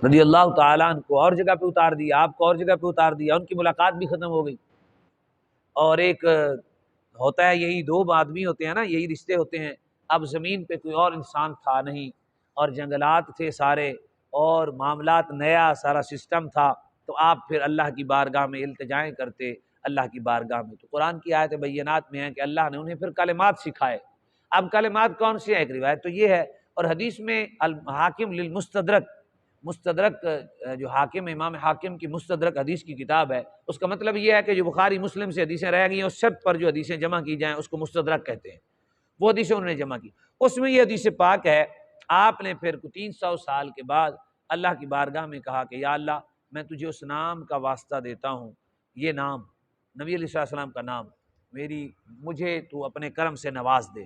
رضی اللہ تعالیٰ عنہ کو اور جگہ پہ اتار دیا، آپ کو اور جگہ پہ اتار دیا، ان کی ملاقات بھی ختم ہو گئی۔ اور ایک ہوتا ہے، یہی دو آدمی ہوتے ہیں نا، یہی رشتے ہوتے ہیں۔ اب زمین پہ کوئی اور انسان تھا نہیں، اور جنگلات تھے سارے، اور معاملات نیا سارا سسٹم تھا، تو آپ پھر اللہ کی بارگاہ میں التجائیں کرتے، اللہ کی بارگاہ میں۔ تو قرآن کی آیت بینات میں ہے کہ اللہ نے انہیں پھر کلمات سکھائے۔ اب کلمات کون سی ہے؟ ایک روایت تو یہ ہے، اور حدیث میں الحاکم للمستدرک، مستدرک جو حاکم، امام حاکم کی مستدرک حدیث کی کتاب ہے، اس کا مطلب یہ ہے کہ جو بخاری مسلم سے حدیثیں رہ گئی ہیں اس شرط پر جو حدیثیں جمع کی جائیں اس کو مستدرک کہتے ہیں، وہ حدیثیں انہوں نے جمع کی۔ اس میں یہ حدیث پاک ہے، آپ نے پھر 300 سال کے بعد اللہ کی بارگاہ میں کہا کہ یا اللہ، میں تجھے اس نام کا واسطہ دیتا ہوں، یہ نام نبی علیہ السلام کا نام، مجھے تو اپنے کرم سے نواز دے۔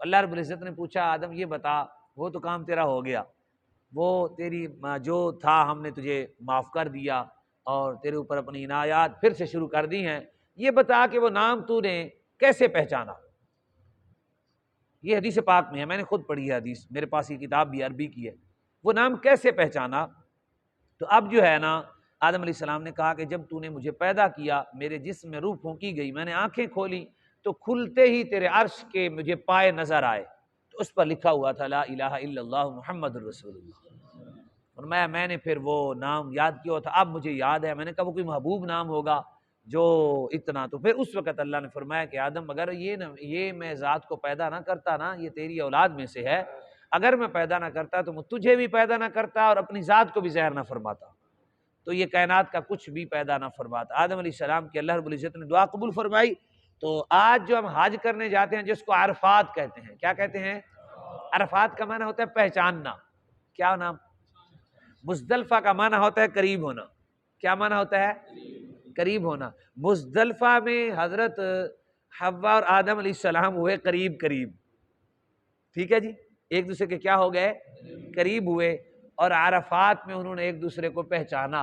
اللہ رب العزت نے پوچھا آدم یہ بتا، وہ تو کام تیرا ہو گیا، وہ تیری جو تھا ہم نے تجھے معاف کر دیا اور تیرے اوپر اپنی عنایات پھر سے شروع کر دی ہیں، یہ بتا کہ وہ نام تو نے کیسے پہچانا۔ یہ حدیث پاک میں ہے، میں نے خود پڑھی ہے حدیث، میرے پاس یہ کتاب بھی عربی کی ہے، وہ نام کیسے پہچانا۔ تو اب جو ہے نا، آدم علیہ السلام نے کہا کہ جب تو نے مجھے پیدا کیا، میرے جسم میں روح پھونکی گئی، میں نے آنکھیں کھولی تو کھلتے ہی تیرے عرش کے مجھے پائے نظر آئے، تو اس پر لکھا ہوا تھا لا الہ الا اللہ محمد الرسول اللہ۔ اور میں نے پھر وہ نام یاد کیا تھا، اب مجھے یاد ہے، میں نے کہا وہ کوئی محبوب نام ہوگا جو اتنا۔ تو پھر اس وقت اللہ نے فرمایا کہ آدم اگر یہ میں ذات کو پیدا نہ کرتا نا، یہ تیری اولاد میں سے ہے، اگر میں پیدا نہ کرتا تو میں تجھے بھی پیدا نہ کرتا اور اپنی ذات کو بھی ظاہر نہ فرماتا، تو یہ کائنات کا کچھ بھی پیدا نہ فرماتا۔ آدم علیہ السلام کی اللہ رب العزت نے دعا قبول فرمائی۔ تو آج جو ہم حج کرنے جاتے ہیں جس کو عرفات کہتے ہیں، کیا کہتے ہیں؟ عرفات کا معنی ہوتا ہے پہچاننا، کیا نام؟ مزدلفہ کا معنی ہوتا ہے قریب ہونا، کیا معنی ہوتا ہے؟ قریب ہونا۔ مزدلفہ میں حضرت حوا اور آدم علیہ السلام ہوئے قریب قریب، ٹھیک ہے جی، ایک دوسرے کے کیا ہو گئے؟ قریب ہوئے، اور عرفات میں انہوں نے ایک دوسرے کو پہچانا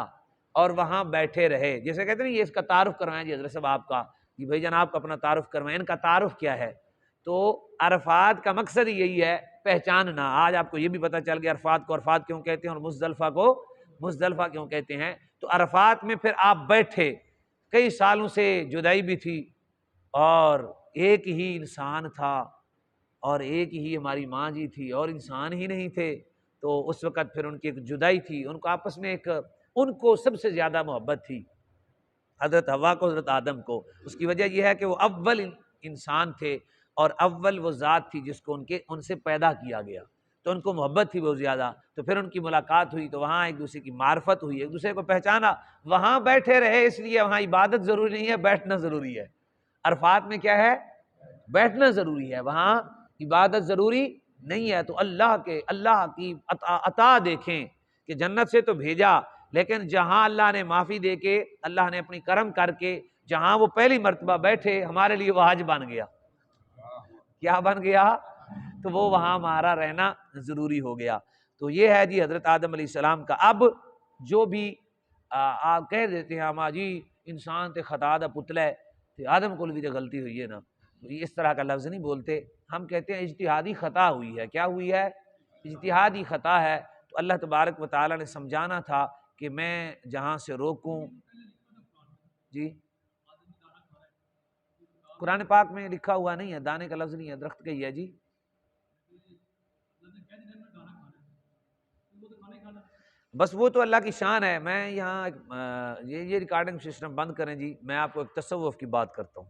اور وہاں بیٹھے رہے۔ جیسے کہتے ہیں یہ اس کا تعارف کروائیں جی حضرت صاحب آپ کا، جی بھائی جان آپ کا اپنا تعارف کروائیں، ان کا تعارف کیا ہے؟ تو عرفات کا مقصد یہی ہے، پہچاننا۔ آج آپ کو یہ بھی پتہ چل گیا عرفات کو عرفات کیوں کہتے ہیں اور مزدلفہ کو مزدلفہ کیوں کہتے ہیں۔ تو عرفات میں پھر آپ بیٹھے، کئی سالوں سے جدائی بھی تھی، اور ایک ہی انسان تھا، اور ایک ہی ہماری ماں جی تھی، اور انسان ہی نہیں تھے۔ تو اس وقت پھر ان کی ایک جدائی تھی، ان کو آپس میں ان کو سب سے زیادہ محبت تھی حضرت حوا کو، حضرت آدم کو۔ اس کی وجہ یہ ہے کہ وہ اول انسان تھے، اور اول وہ ذات تھی جس کو ان سے پیدا کیا گیا، تو ان کو محبت تھی بہت زیادہ۔ تو پھر ان کی ملاقات ہوئی تو وہاں ایک دوسرے کی معرفت ہوئی، ایک دوسرے کو پہچانا، وہاں بیٹھے رہے، اس لیے وہاں عبادت ضروری نہیں ہے، بیٹھنا ضروری ہے۔ عرفات میں کیا ہے؟ بیٹھنا ضروری ہے، وہاں عبادت ضروری نہیں ہے۔ تو اللہ کی عطا دیکھیں کہ جنت سے تو بھیجا، لیکن جہاں اللہ نے معافی دے کے، اللہ نے اپنی کرم کر کے جہاں وہ پہلی مرتبہ بیٹھے، ہمارے لیے وہ حج بن گیا۔ کیا بن گیا؟ تو وہ وہاں ہمارا رہنا ضروری ہو گیا۔ تو یہ ہے جی حضرت آدم علیہ السلام کا۔ اب جو بھی آپ کہہ دیتے ہیں ہم جی انسان تے خطا دا پتلا ہے، تو آدم کو بھی تو غلطی ہوئی ہے نا، اس طرح کا لفظ نہیں بولتے، ہم کہتے ہیں اجتہادی خطا ہوئی ہے۔ کیا ہوئی ہے؟ اجتہادی خطا ہے۔ تو اللہ تبارک و تعالیٰ نے سمجھانا تھا کہ میں جہاں سے روکوں۔ جی قرآن پاک میں لکھا ہوا نہیں ہے، دانے کا لفظ نہیں ہے، درخت کا ہی ہے جی۔ بس وہ تو اللہ کی شان ہے۔ میں یہاں یہ ریکارڈنگ سسٹم بند کریں جی، میں آپ کو ایک تصوف کی بات کرتا ہوں۔